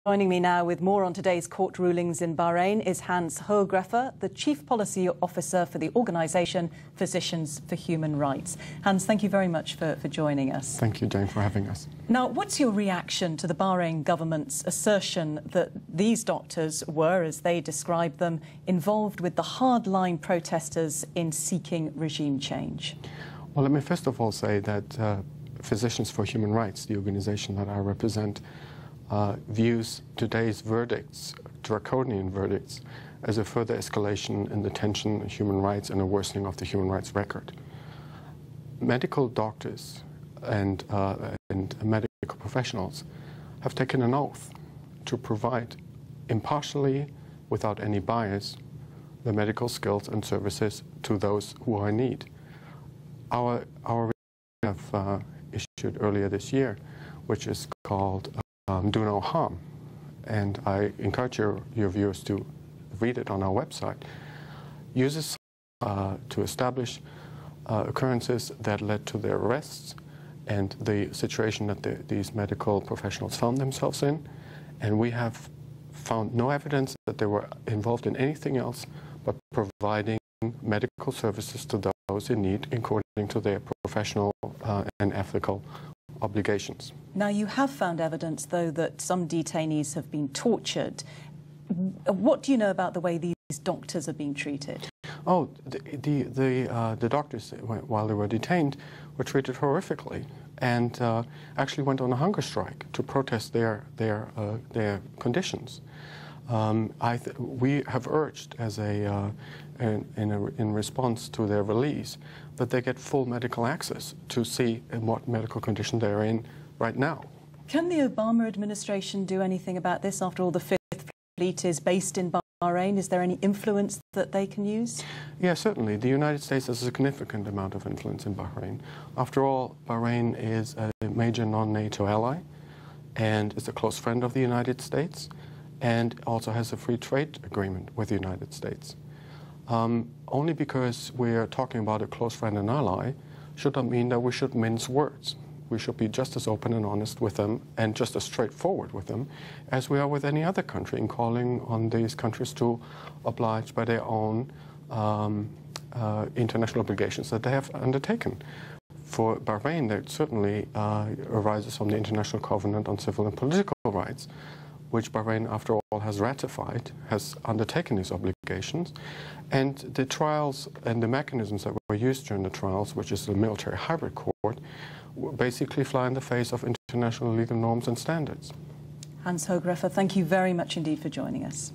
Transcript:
Joining me now with more on today's court rulings in Bahrain is Hans Hogrefe, the Chief Policy Officer for the organisation Physicians for Human Rights. Hans, thank you very much for joining us. Thank you, Jane, for having us. Now, what's your reaction to the Bahrain government's assertion that these doctors were, as they describe them, involved with the hardline protesters in seeking regime change? Well, let me first of all say that Physicians for Human Rights, the organisation that I represent, views today's verdicts, Draconian verdicts, as a further escalation in the tension in human rights and a worsening of the human rights record. Medical doctors and medical professionals have taken an oath to provide impartially, without any bias, the medical skills and services to those who are in need. Our have issued earlier this year, which is called Do No Harm, and I encourage your viewers to read it on our website, uses to establish occurrences that led to their arrests and the situation that these medical professionals found themselves in, and we have found no evidence that they were involved in anything else but providing medical services to those in need according to their professional and ethical obligations. Now, you have found evidence, though, that some detainees have been tortured. What do you know about the way these doctors are being treated? Oh, the doctors, while they were detained, were treated horrifically and actually went on a hunger strike to protest their conditions. We have urged, as in response to their release, that they get full medical access to see in what medical condition they're in right now. Can the Obama administration do anything about this? After all, the Fifth Fleet is based in Bahrain. Is there any influence that they can use? Yeah, certainly. The United States has a significant amount of influence in Bahrain. After all, Bahrain is a major non-NATO ally and is a close friend of the United States, and also has a free trade agreement with the United States. Only because we're talking about a close friend and ally should not mean that we should mince words. We should be just as open and honest with them and just as straightforward with them as we are with any other country in calling on these countries to oblige by their own international obligations that they have undertaken. For Bahrain, that certainly arises from the International Covenant on Civil and Political Rights, which Bahrain, after all, has ratified, has undertaken these obligations. And the trials and the mechanisms that were used during the trials, which is the military hybrid court, basically fly in the face of international legal norms and standards. Hans Hogrefe, thank you very much indeed for joining us.